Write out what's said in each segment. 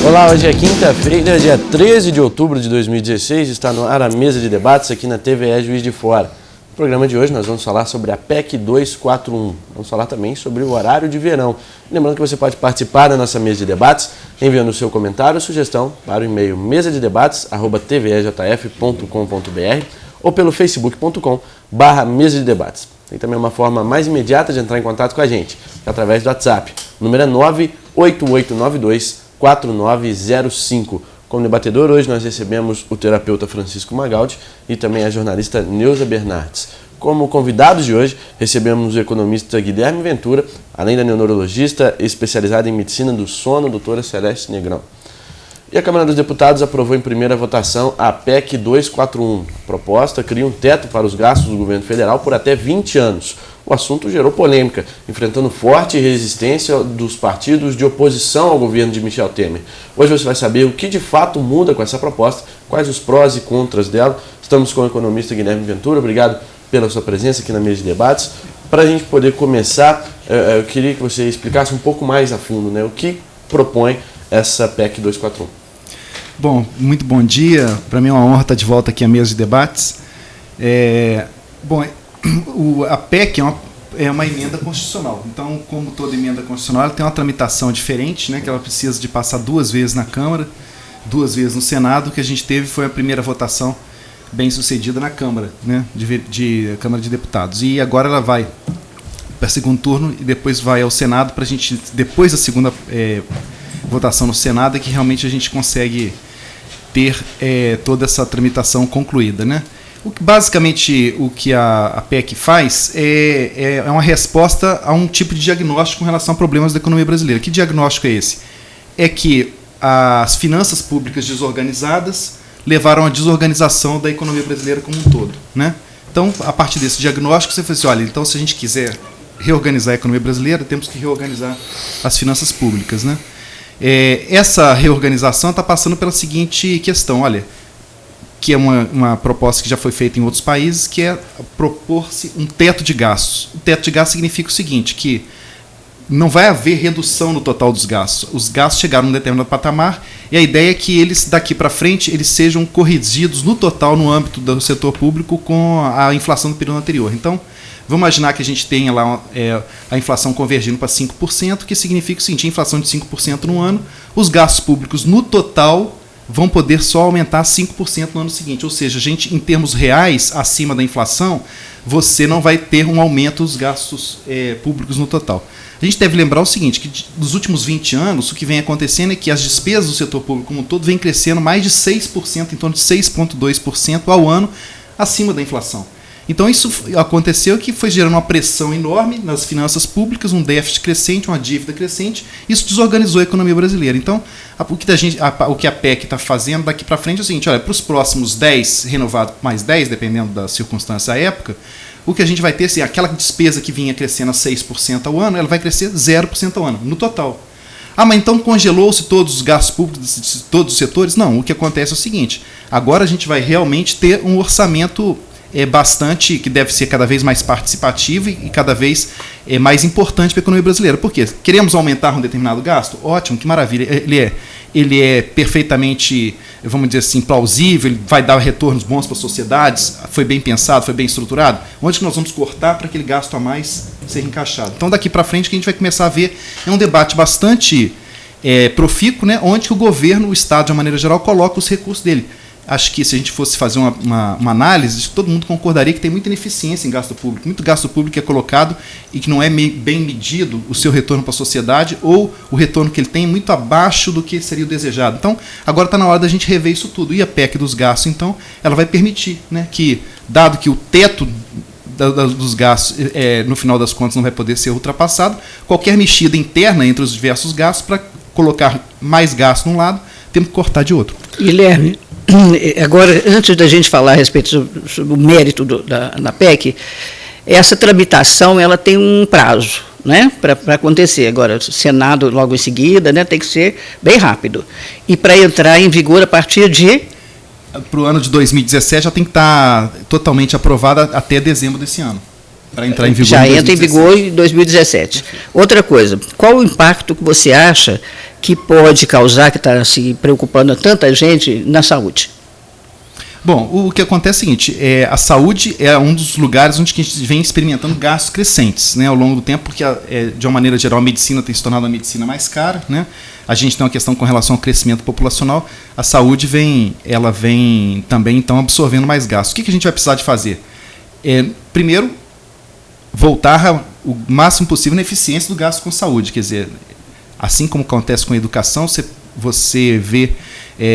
Olá, hoje é quinta-feira, dia 13 de outubro de 2016, está no ar a mesa de debates aqui na TVE Juiz de Fora. No programa de hoje nós vamos falar sobre a PEC 241, vamos falar também sobre o horário de verão. Lembrando que você pode participar da nossa mesa de debates enviando o seu comentário ou sugestão para o e-mail mesadedebates@tvejf.com.br ou pelo facebook.com/mesa de debates. Tem também uma forma mais imediata de entrar em contato com a gente, através do WhatsApp. O número é 98892-4905. Como debatedor, hoje nós recebemos o terapeuta Francisco Magaldi e também a jornalista Neuza Bernardes. Como convidados de hoje, recebemos o economista Guilherme Ventura, além da neurologista especializada em medicina do sono, doutora Celeste Negrão. E a Câmara dos Deputados aprovou em primeira votação a PEC 241. A proposta cria um teto para os gastos do governo federal por até 20 anos. O assunto gerou polêmica, enfrentando forte resistência dos partidos de oposição ao governo de Michel Temer. Hoje você vai saber o que de fato muda com essa proposta, quais os prós e contras dela. Estamos com o economista Guilherme Ventura. Obrigado pela sua presença aqui na mesa de debates. Para a gente poder começar, eu queria que você explicasse um pouco mais a fundo, né, o que propõe essa PEC 241. Bom, muito bom dia. Para mim é uma honra estar de volta aqui à mesa de debates. A PEC é uma emenda constitucional. Então, como toda emenda constitucional, ela tem uma tramitação diferente, né, que ela precisa de passar 2 vezes na Câmara, 2 vezes no Senado. O que a gente teve foi a primeira votação bem sucedida na Câmara, né, de Câmara de Deputados. E agora ela vai para segundo turno e depois vai ao Senado para a gente, depois da segunda votação no Senado, é que realmente a gente consegue ter toda essa tramitação concluída, né? Basicamente, o que a PEC faz é uma resposta a um tipo de diagnóstico com relação a problemas da economia brasileira. Que diagnóstico é esse? É que as finanças públicas desorganizadas levaram à desorganização da economia brasileira como um todo, né? Então, a partir desse diagnóstico, você fala assim, olha, então se a gente quiser reorganizar a economia brasileira, temos que reorganizar as finanças públicas, né? Essa reorganização está passando pela seguinte questão, olha, que é uma proposta que já foi feita em outros países, que é propor-se um teto de gastos. O teto de gastos significa o seguinte, que não vai haver redução no total dos gastos. Os gastos chegaram a um determinado patamar e a ideia é que eles, daqui para frente, eles sejam corrigidos no total no âmbito do setor público com a inflação do período anterior. Então, vamos imaginar que a gente tenha lá a inflação convergindo para 5%, que significa o seguinte, a inflação de 5% no ano, os gastos públicos no total vão poder só aumentar 5% no ano seguinte. Ou seja, a gente, em termos reais, acima da inflação, você não vai ter um aumento dos gastos públicos no total. A gente deve lembrar o seguinte, que nos últimos 20 anos, o que vem acontecendo é que as despesas do setor público como um todo vem crescendo mais de 6%, em torno de 6,2% ao ano, acima da inflação. Então isso aconteceu que foi gerando uma pressão enorme nas finanças públicas, um déficit crescente, uma dívida crescente, isso desorganizou a economia brasileira. Então, o que a PEC está fazendo daqui para frente é o seguinte, olha, para os próximos 10, renovado mais 10, dependendo da circunstância da época, o que a gente vai ter, assim, aquela despesa que vinha crescendo a 6% ao ano, ela vai crescer 0% ao ano, no total. Ah, mas então congelou-se todos os gastos públicos de todos os setores? Não, o que acontece é o seguinte, agora a gente vai realmente ter um orçamento bastante, que deve ser cada vez mais participativo e cada vez mais importante para a economia brasileira. Por quê? Queremos aumentar um determinado gasto? Ótimo, que maravilha. Ele é perfeitamente, vamos dizer assim, plausível, ele vai dar retornos bons para as sociedades, foi bem pensado, foi bem estruturado. Onde que nós vamos cortar para aquele gasto a mais ser encaixado? Então, daqui para frente, o que a gente vai começar a ver é um debate bastante profícuo, né, onde que o governo, o Estado, de uma maneira geral, coloca os recursos dele. Acho que se a gente fosse fazer uma análise, todo mundo concordaria que tem muita ineficiência em gasto público. Muito gasto público é colocado e que não é bem medido o seu retorno para a sociedade ou o retorno que ele tem é muito abaixo do que seria o desejado. Então, agora está na hora da gente rever isso tudo. E a PEC dos gastos, então, ela vai permitir, né, que, dado que o teto dos gastos, no final das contas, não vai poder ser ultrapassado, qualquer mexida interna entre os diversos gastos, para colocar mais gasto de um lado, temos que cortar de outro. Guilherme, agora, antes da gente falar a respeito sobre o mérito da PEC, essa tramitação ela tem um prazo, né, para acontecer. Agora, o Senado logo em seguida, né, tem que ser bem rápido. E para entrar em vigor a partir de... Para o ano de 2017 já tem que estar totalmente aprovada até dezembro desse ano. Para entrar em vigor já em 2017. entra em vigor em 2017. Outra coisa, qual o impacto que você acha que pode causar, que está se preocupando tanta gente, na saúde? Bom, o que acontece é o seguinte, a saúde é um dos lugares onde a gente vem experimentando gastos crescentes, né, ao longo do tempo, porque, de uma maneira geral, a medicina tem se tornado uma medicina mais cara, né? A gente tem uma questão com relação ao crescimento populacional, a saúde vem também, então, absorvendo mais gastos. O que a gente vai precisar de fazer? Primeiro, voltar o máximo possível na eficiência do gasto com saúde, quer dizer, assim como acontece com a educação, você vê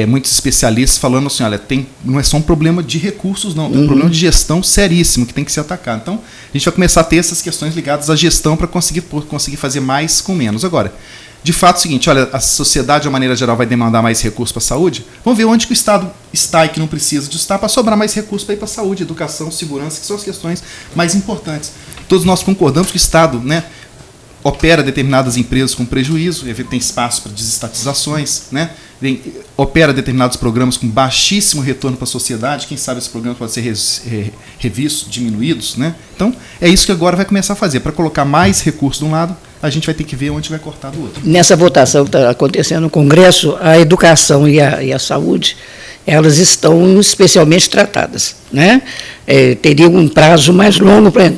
muitos especialistas falando assim, olha, não é só um problema de recursos, não, tem um problema de gestão seríssimo que tem que ser atacado. Então, a gente vai começar a ter essas questões ligadas à gestão para conseguir fazer mais com menos. Agora, de fato é o seguinte, olha, a sociedade, de uma maneira geral, vai demandar mais recursos para a saúde, vamos ver onde que o Estado está e que não precisa de estar para sobrar mais recursos para ir para a saúde, educação, segurança, que são as questões mais importantes. Todos nós concordamos que o Estado, né, opera determinadas empresas com prejuízo, tem espaço para desestatizações, né? Opera determinados programas com baixíssimo retorno para a sociedade, quem sabe esses programas podem ser revistos, diminuídos, né? Então, é isso que agora vai começar a fazer. Para colocar mais recursos de um lado, a gente vai ter que ver onde vai cortar do outro. Nessa votação que está acontecendo no Congresso, a educação e a saúde, elas estão especialmente tratadas, né? Teria um prazo mais longo para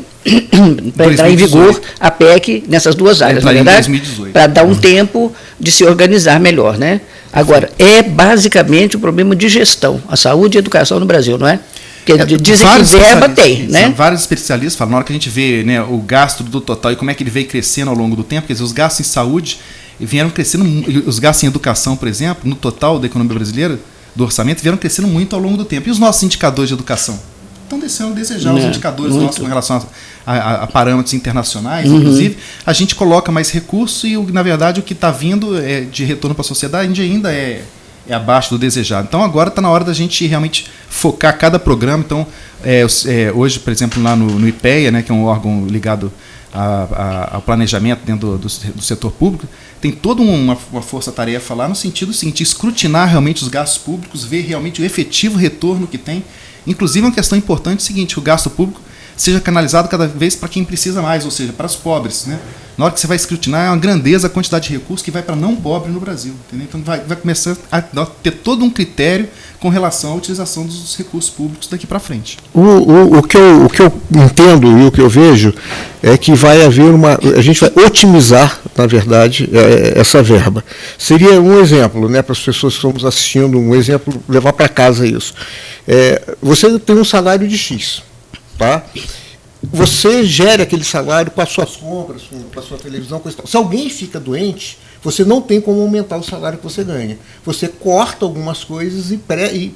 entrar em vigor a PEC nessas duas áreas, na verdade, para dar um tempo de se organizar melhor, né? Agora, é basicamente um problema de gestão, a saúde e a educação no Brasil, não é? Porque dizem que verba tem, né? Vários especialistas falam, na hora que a gente vê, né, o gasto do total e como é que ele veio crescendo ao longo do tempo, quer dizer, os gastos em saúde vieram crescendo, os gastos em educação, por exemplo, no total da economia brasileira, do orçamento, vieram crescendo muito ao longo do tempo. E os nossos indicadores de educação? Estão deixando a desejar os indicadores nossos com relação a parâmetros internacionais, inclusive, a gente coloca mais recurso e, na verdade, o que está vindo de retorno para a sociedade ainda é abaixo do desejado. Então, agora está na hora da gente realmente focar cada programa. Então, hoje, por exemplo, lá no IPEA, né, que é um órgão ligado ao planejamento dentro do setor público, tem toda uma força-tarefa lá no sentido seguinte, escrutinar realmente os gastos públicos, ver realmente o efetivo retorno que tem. Inclusive, uma questão importante é o seguinte, o gasto público seja canalizado cada vez para quem precisa mais, ou seja, para os pobres, né? Na hora que você vai escrutinar, é uma grandeza a quantidade de recursos que vai para não pobre no Brasil. Entendeu? Então, vai começar a ter todo um critério com relação à utilização dos recursos públicos daqui para frente. O que eu entendo e o que eu vejo é que vai haver a gente vai otimizar, na verdade, essa verba. Seria um exemplo, né, para as pessoas que estamos assistindo, um exemplo, levar para casa isso. Você tem um salário de X, tá? Você gera aquele salário com as suas compras, com a sua televisão, coisa tal. Se alguém fica doente, você não tem como aumentar o salário que você ganha. Você corta algumas coisas e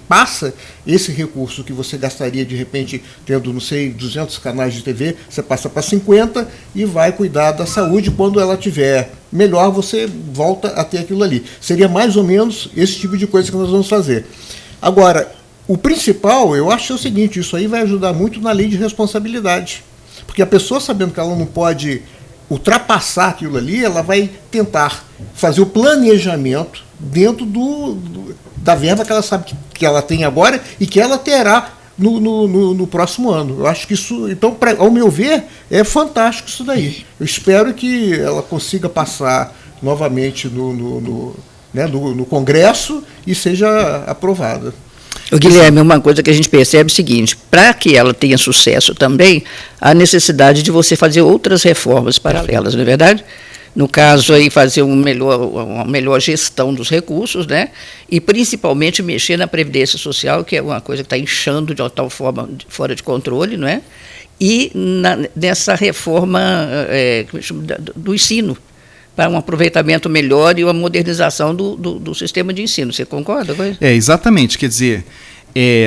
passa esse recurso que você gastaria, de repente, tendo, não sei, 200 canais de TV, você passa para 50 e vai cuidar da saúde. Quando ela tiver melhor, você volta a ter aquilo ali. Seria mais ou menos esse tipo de coisa que nós vamos fazer. Agora, o principal, eu acho, é o seguinte, isso aí vai ajudar muito na lei de responsabilidade. Porque a pessoa, sabendo que ela não pode ultrapassar aquilo ali, ela vai tentar fazer o planejamento dentro da verba que ela sabe que ela tem agora e que ela terá no próximo ano. Eu acho que isso, então, ao meu ver, é fantástico isso daí. Eu espero que ela consiga passar novamente no Congresso e seja aprovada. O Guilherme, uma coisa que a gente percebe é o seguinte, para que ela tenha sucesso também, há necessidade de você fazer outras reformas paralelas, não é verdade? No caso, aí, fazer uma melhor gestão dos recursos, né? E principalmente mexer na Previdência Social, que é uma coisa que está inchando de uma tal forma fora de controle, não é? E nessa reforma do ensino, para um aproveitamento melhor e uma modernização do sistema de ensino. Você concorda com isso? Exatamente. Quer dizer,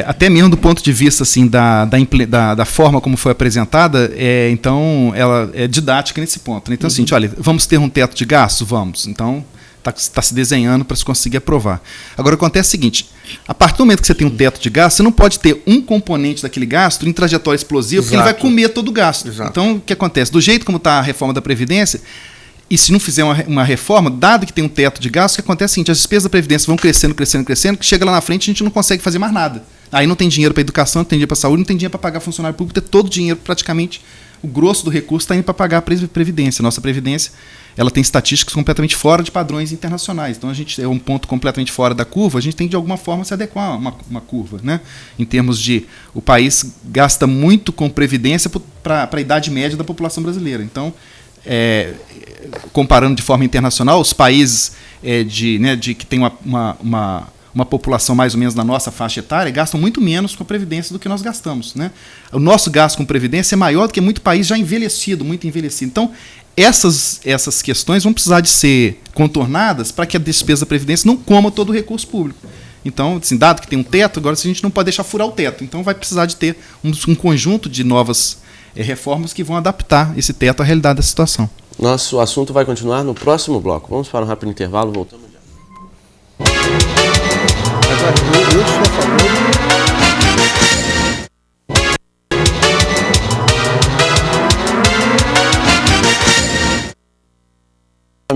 até mesmo do ponto de vista assim, da forma como foi apresentada, então ela é didática nesse ponto. Né? Então, assim, olha, vamos ter um teto de gastos? Vamos. Então, está se desenhando para se conseguir aprovar. Agora, acontece o seguinte, a partir do momento que você tem um teto de gasto, você não pode ter um componente daquele gasto em trajetória explosiva, porque ele vai comer todo o gasto. Exato. Então, o que acontece? Do jeito como está a reforma da Previdência, e se não fizer uma reforma, dado que tem um teto de gasto, o que acontece é o seguinte, as despesas da Previdência vão crescendo, que chega lá na frente a gente não consegue fazer mais nada. Aí não tem dinheiro para educação, não tem dinheiro para saúde, não tem dinheiro para pagar funcionário público, ter todo o dinheiro praticamente o grosso do recurso está indo para pagar a previdência. Nossa previdência, ela tem estatísticas completamente fora de padrões internacionais. Então, a gente é um ponto completamente fora da curva, a gente tem que, de alguma forma, se adequar a uma curva, né? Em termos de... O país gasta muito com previdência para a idade média da população brasileira. Então, comparando de forma internacional, os países que têm uma população mais ou menos na nossa faixa etária gastam muito menos com a previdência do que nós gastamos, né? O nosso gasto com previdência é maior do que muito país já envelhecido, muito envelhecido. Então, essas questões vão precisar de ser contornadas para que a despesa da previdência não coma todo o recurso público. Então, assim, dado que tem um teto, agora a gente não pode deixar furar o teto. Então, vai precisar de ter um conjunto de novas reformas que vão adaptar esse teto à realidade da situação. Nosso assunto vai continuar no próximo bloco. Vamos para um rápido intervalo, voltamos já. Agora, eu sou a favor.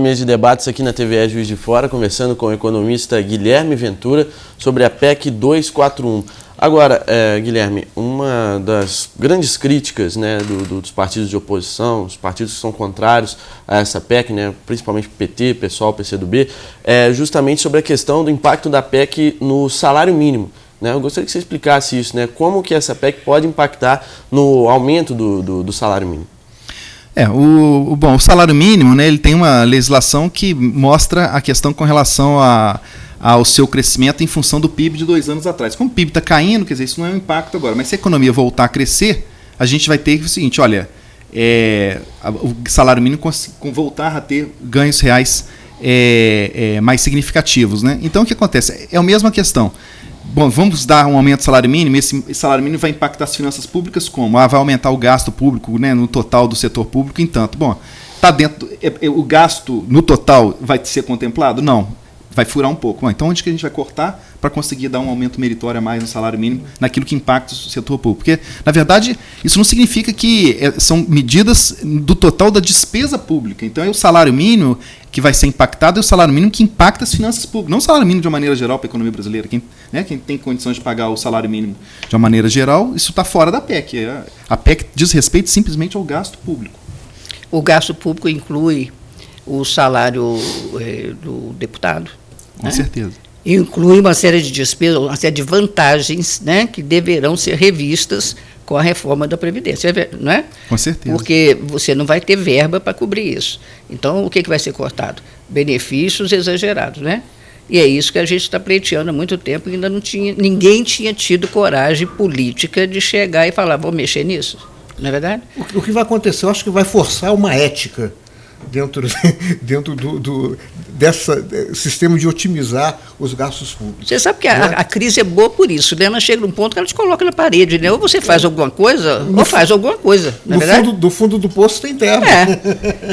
Mesa de debates aqui na TVE Juiz de Fora, conversando com o economista Guilherme Ventura sobre a PEC 241. Agora, Guilherme, uma das grandes críticas, né, dos partidos de oposição, os partidos que são contrários a essa PEC, né, principalmente PT, PSOL, PCdoB, é justamente sobre a questão do impacto da PEC no salário mínimo. Né? Eu gostaria que você explicasse isso, né? Como que essa PEC pode impactar no aumento do salário mínimo. O salário mínimo, né, ele tem uma legislação que mostra a questão com relação ao seu crescimento em função do PIB de 2 anos atrás. Como o PIB está caindo, quer dizer, isso não é um impacto agora, mas se a economia voltar a crescer, a gente vai ter o seguinte, olha, o salário mínimo voltar a ter ganhos reais mais significativos. Né? Então, o que acontece? É a mesma questão. Bom, vamos dar um aumento do salário mínimo, esse salário mínimo vai impactar as finanças públicas como? Vai aumentar o gasto público, né, no total do setor público, entanto. Bom, tá dentro, o gasto no total vai ser contemplado? Não, vai furar um pouco. Bom, então onde que a gente vai cortar para conseguir dar um aumento meritório a mais no salário mínimo naquilo que impacta o setor público? Porque, na verdade, isso não significa que são medidas do total da despesa pública. Então é o salário mínimo que vai ser impactado, é o salário mínimo que impacta as finanças públicas. Não o salário mínimo de uma maneira geral para a economia brasileira. Quem tem condições de pagar o salário mínimo de uma maneira geral, isso está fora da PEC. A PEC diz respeito simplesmente ao gasto público. O gasto público inclui o salário do deputado. Com certeza. Inclui uma série de despesas, uma série de vantagens, né, que deverão ser revistas com a reforma da Previdência, não é? Com certeza. Porque você não vai ter verba para cobrir isso. Então, o que vai ser cortado? Benefícios exagerados, né? E é isso que a gente está pleiteando há muito tempo e ainda ninguém tinha tido coragem política de chegar e falar, vou mexer nisso, não é verdade? O que vai acontecer, eu acho que vai forçar uma ética dentro desse sistema de otimizar os gastos públicos. Você sabe que a crise é boa por isso, né? Ela chega num ponto que ela te coloca na parede, né? Ou você faz alguma coisa, ou faz alguma coisa, não é verdade? Do fundo do poço tem terra.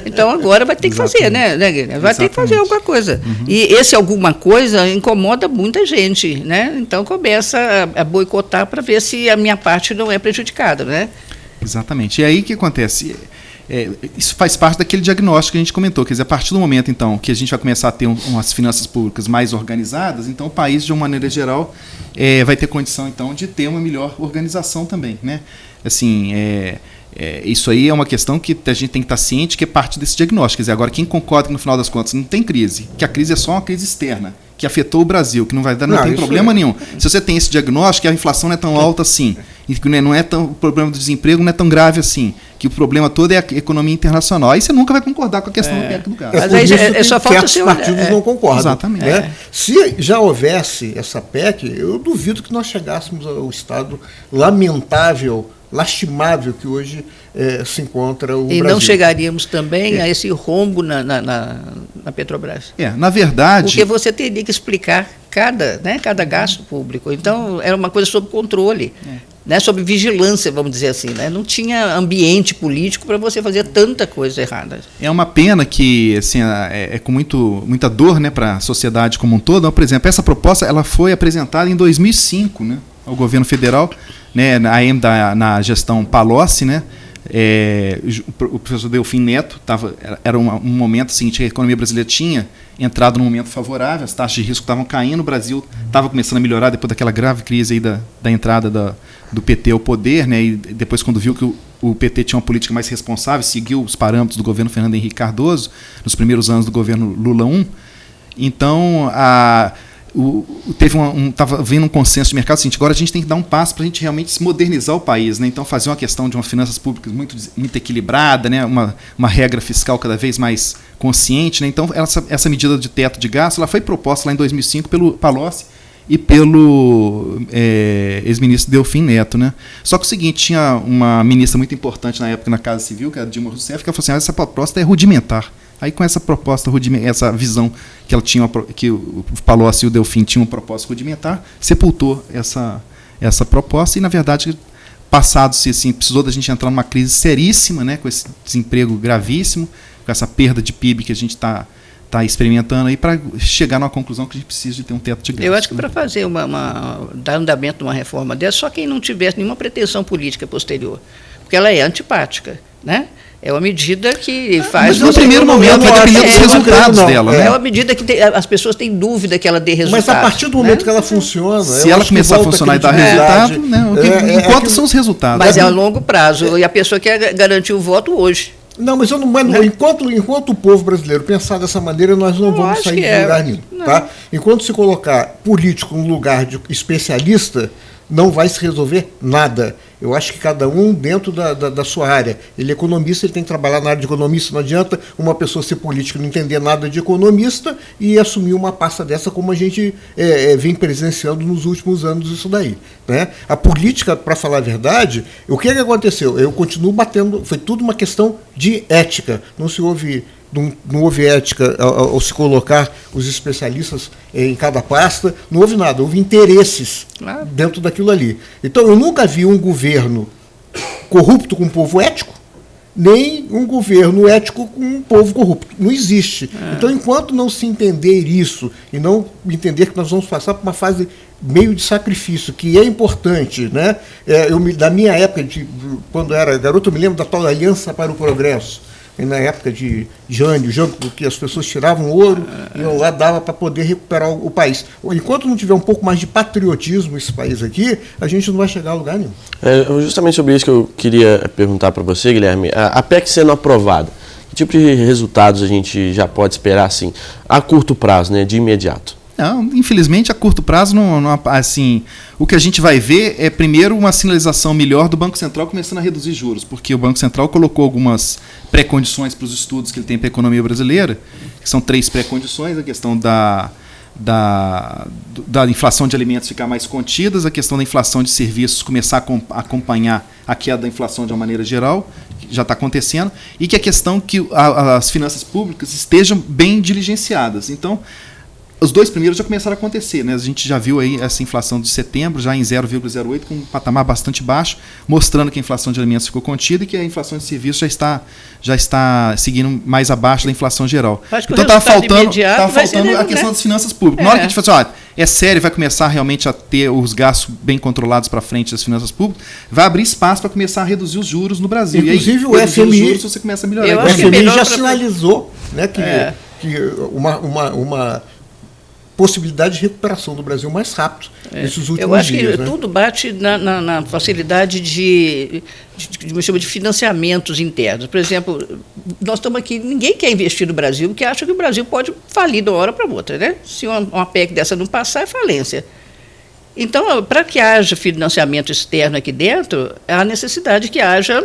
Então agora vai ter que fazer, né, Guilherme? Vai ter que fazer alguma coisa. Uhum. E esse alguma coisa incomoda muita gente, né? Então começa a boicotar para ver se a minha parte não é prejudicada, né? Exatamente. E aí o que acontece? Isso faz parte daquele diagnóstico que a gente comentou, quer dizer, a partir do momento, então, que a gente vai começar a ter umas finanças públicas mais organizadas, então o país, de uma maneira geral, vai ter condição, então, de ter uma melhor organização também, né? Assim, isso aí é uma questão que a gente tem que estar ciente que é parte desse diagnóstico, quer dizer, agora quem concorda que no final das contas não tem crise, que a crise é só uma crise externa, que afetou o Brasil, que não tem problema nenhum. Se você tem esse diagnóstico, que a inflação não é tão alta assim, e que o problema do desemprego não é tão grave assim, que o problema todo é a economia internacional. Aí você nunca vai concordar com a questão do PEC do gasto. Mas aí só falta certos partidos não concordam. Exatamente. Né? Se já houvesse essa PEC, eu duvido que nós chegássemos ao estado lamentável, lastimável que hoje se encontra o Brasil. E não chegaríamos também a esse rombo na Petrobras. Na verdade... Porque você teria que explicar cada gasto público. Então, era uma coisa sob controle, né, sob vigilância, vamos dizer assim. Né? Não tinha ambiente político para você fazer tanta coisa errada. É uma pena que assim, com muita dor, né, para a sociedade como um todo. Por exemplo, essa proposta ela foi apresentada em 2005, né, ao governo federal, né, na gestão Palocci, né, o professor Delfim Neto, era um momento seguinte, a economia brasileira tinha entrado num momento favorável, as taxas de risco estavam caindo, o Brasil estava começando a melhorar depois daquela grave crise aí da entrada do PT ao poder, né, e depois quando viu que o PT tinha uma política mais responsável, seguiu os parâmetros do governo Fernando Henrique Cardoso, nos primeiros anos do governo Lula I. Então, estava vindo um consenso de mercado seguinte, agora a gente tem que dar um passo para a gente realmente se modernizar o país, né? Então fazer uma questão de uma finanças públicas muito equilibrada, né? uma regra fiscal cada vez mais consciente, né? Então essa medida de teto de gasto ela foi proposta lá em 2005 pelo Palocci e pelo ex-ministro Delfim Neto, né? Só que o seguinte, tinha uma ministra muito importante na época na Casa Civil, que era a Dilma Rousseff, que ela falou assim, essa proposta é rudimentar. Aí com essa proposta, essa visão que ela tinha, que o Palocci e o Delfim tinham uma proposta rudimentar, sepultou essa proposta e, na verdade, passado-se assim, precisou da gente entrar numa crise seríssima, né, com esse desemprego gravíssimo, com essa perda de PIB que a gente está experimentando aí, para chegar numa conclusão que a gente precisa de ter um teto de gasto. Eu acho que para fazer dar andamento a uma reforma dessa, só quem não tivesse nenhuma pretensão política posterior, porque ela é antipática, né? É uma medida que faz... Mas no primeiro momento vai depender dos resultados dela. Né? É uma medida que as pessoas têm dúvida que ela dê resultado. Mas a partir do momento que ela funciona... Se ela começar a funcionar e dar resultado, né? Enquanto são os resultados. Mas é a longo prazo. E a pessoa quer garantir o voto hoje. Não, mas enquanto o povo brasileiro pensar dessa maneira, nós não vamos sair de lugar nenhum. Tá? Enquanto se colocar político no lugar de especialista, não vai se resolver nada. Eu acho que cada um dentro da sua área. Ele é economista, ele tem que trabalhar na área de economista. Não adianta uma pessoa ser política e não entender nada de economista e assumir uma pasta dessa como a gente vem presenciando nos últimos anos isso daí. Né? A política, para falar a verdade, o que aconteceu? Eu continuo batendo, foi tudo uma questão de ética. Não houve ética ao se colocar os especialistas em cada pasta, não houve nada, houve interesses dentro daquilo ali. Então, eu nunca vi um governo corrupto com um povo ético, nem um governo ético com um povo corrupto. Não existe. Então, enquanto não se entender isso, e não entender que nós vamos passar por uma fase meio de sacrifício, que é importante, né? Da minha época, quando eu era garoto, eu me lembro da tal Aliança para o Progresso, na época de Jânio, que as pessoas tiravam ouro e lá dava para poder recuperar o país. Enquanto não tiver um pouco mais de patriotismo esse país aqui, a gente não vai chegar a lugar nenhum. Justamente sobre isso que eu queria perguntar para você, Guilherme. A PEC sendo aprovada, que tipo de resultados a gente já pode esperar assim, a curto prazo, né, de imediato? Não, infelizmente, a curto prazo, assim, o que a gente vai ver é, primeiro, uma sinalização melhor do Banco Central começando a reduzir juros, porque o Banco Central colocou algumas pré-condições para os estudos que ele tem para a economia brasileira, que são 3 pré-condições: a questão da inflação de alimentos ficar mais contida, a questão da inflação de serviços começar a acompanhar a queda da inflação de uma maneira geral, que já está acontecendo, e que a questão que as finanças públicas estejam bem diligenciadas. Então, os 2 primeiros já começaram a acontecer, né? A gente já viu aí essa inflação de setembro, já em 0,08, com um patamar bastante baixo, mostrando que a inflação de alimentos ficou contida e que a inflação de serviços já está seguindo mais abaixo da inflação geral. Então estava faltando a questão das finanças públicas. Na hora que a gente fala assim, é sério, vai começar realmente a ter os gastos bem controlados para frente das finanças públicas, vai abrir espaço para começar a reduzir os juros no Brasil. Inclusive, e aí, o FMI, os juros, você começa a melhorar. O FMI já sinalizou, né, que uma possibilidade de recuperação do Brasil mais rápido nesses últimos dias. Eu acho que tudo bate na facilidade de financiamentos internos. Por exemplo, nós estamos aqui, ninguém quer investir no Brasil, porque acha que o Brasil pode falir de uma hora para outra, né? Se uma PEC dessa não passar, é falência. Então, para que haja financiamento externo aqui dentro, há necessidade que haja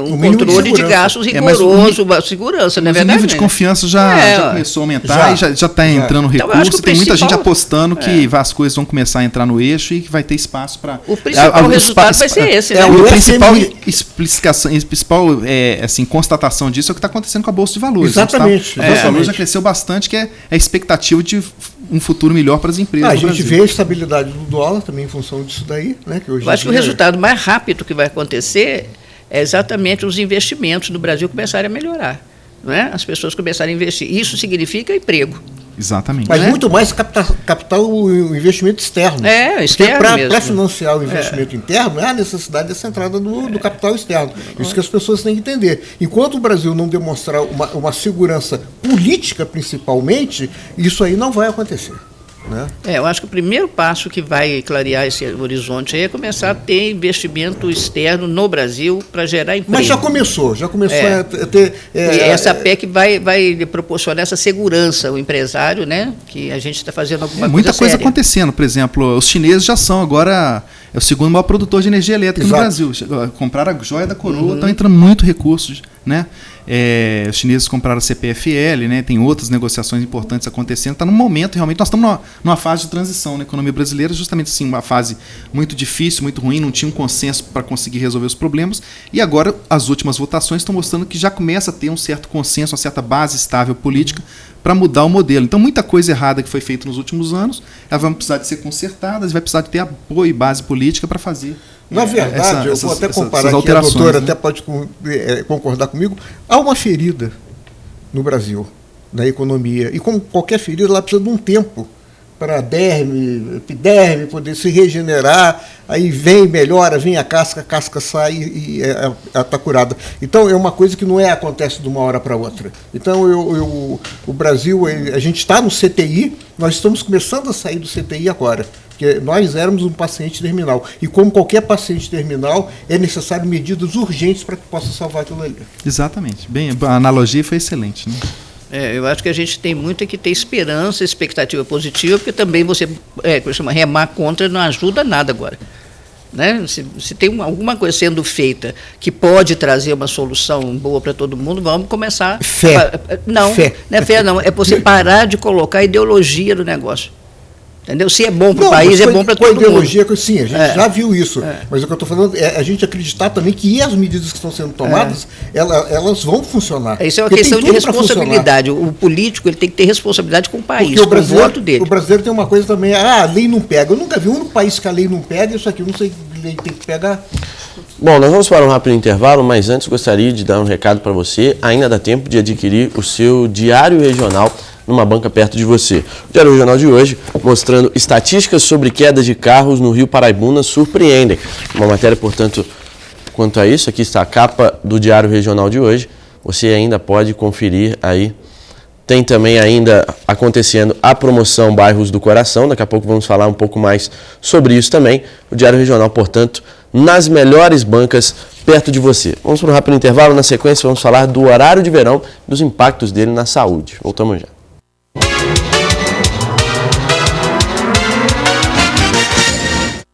um controle de gastos rigoroso, uma segurança, não é verdade? O nível de confiança já começou a aumentar e já está entrando recurso. Então, tem muita gente apostando que as coisas vão começar a entrar no eixo e que vai ter espaço para... O principal resultado vai ser esse, né? A principal constatação disso é o que está acontecendo com a Bolsa de Valores. Exatamente. A Bolsa de Valores já cresceu bastante, que é a expectativa de um futuro melhor para as empresas. A gente vê a estabilidade do dólar também em função disso daí, né? Que hoje eu acho que o resultado mais rápido que vai acontecer é exatamente os investimentos no Brasil começarem a melhorar, não é? As pessoas começarem a investir. Isso significa emprego. Exatamente. Mas muito mais captar o investimento externo. Externo mesmo. Para financiar o investimento interno, há a necessidade dessa entrada do capital externo. Isso que as pessoas têm que entender. Enquanto o Brasil não demonstrar uma segurança política, principalmente, isso aí não vai acontecer. Né? Eu acho que o primeiro passo que vai clarear esse horizonte aí é começar a ter investimento externo no Brasil para gerar emprego. Mas já começou a ter... e essa PEC vai proporcionar essa segurança ao empresário, né? Que a gente está fazendo alguma coisa muita coisa séria. Acontecendo. Por exemplo, os chineses já são agora o segundo maior produtor de energia elétrica no Brasil. Compraram a joia da coroa, estão entrando muito recursos, né? Os chineses compraram a CPFL, né? Tem outras negociações importantes acontecendo. Está num momento, realmente, nós estamos numa fase de transição na economia brasileira, justamente assim, uma fase muito difícil, muito ruim, não tinha um consenso para conseguir resolver os problemas, e agora as últimas votações estão mostrando que já começa a ter um certo consenso, uma certa base estável política para mudar o modelo. Então, muita coisa errada que foi feita nos últimos anos, ela vai precisar de ser consertada, vai precisar de ter apoio e base política para fazer. Na verdade, eu vou até comparar aqui, a doutora até pode concordar comigo, há uma ferida no Brasil, na economia, e como qualquer ferida, ela precisa de um tempo para a derme, epiderme poder se regenerar, aí melhora, vem a casca sai e ela está curada. Então, é uma coisa que não acontece de uma hora para outra. Então, o Brasil, a gente está no CTI, nós estamos começando a sair do CTI agora. Porque nós éramos um paciente terminal. E como qualquer paciente terminal, é necessário medidas urgentes para que possa salvar aquilo ali. Exatamente. Bem, a analogia foi excelente, né? Eu acho que a gente tem muito que ter esperança, expectativa positiva, porque também você remar contra não ajuda nada agora. Né? Se tem alguma coisa sendo feita que pode trazer uma solução boa para todo mundo, vamos começar... Fé. Não é fé, não. É você parar de colocar ideologia no negócio. Entendeu? Se é bom para o país, é bom para todo mundo. Ideologia, sim, a gente já viu isso. Mas o que eu estou falando é a gente acreditar também que as medidas que estão sendo tomadas, elas vão funcionar. Isso é uma questão de responsabilidade. O político ele tem que ter responsabilidade com o país, com o voto dele. O brasileiro tem uma coisa também, a lei não pega. Eu nunca vi um país que a lei não pega, isso aqui eu não sei que lei tem que pegar. Bom, nós vamos para um rápido intervalo, mas antes gostaria de dar um recado para você. Ainda dá tempo de adquirir o seu Diário Regional numa banca perto de você. O Diário Regional de hoje, mostrando estatísticas sobre quedas de carros no Rio Paraibuna, surpreendem. Uma matéria, portanto, quanto a isso, aqui está a capa do Diário Regional de hoje. Você ainda pode conferir aí. Tem também ainda acontecendo a promoção Bairros do Coração. Daqui a pouco vamos falar um pouco mais sobre isso também. O Diário Regional, portanto, nas melhores bancas perto de você. Vamos para um rápido intervalo. Na sequência, vamos falar do horário de verão, dos impactos dele na saúde. Voltamos já.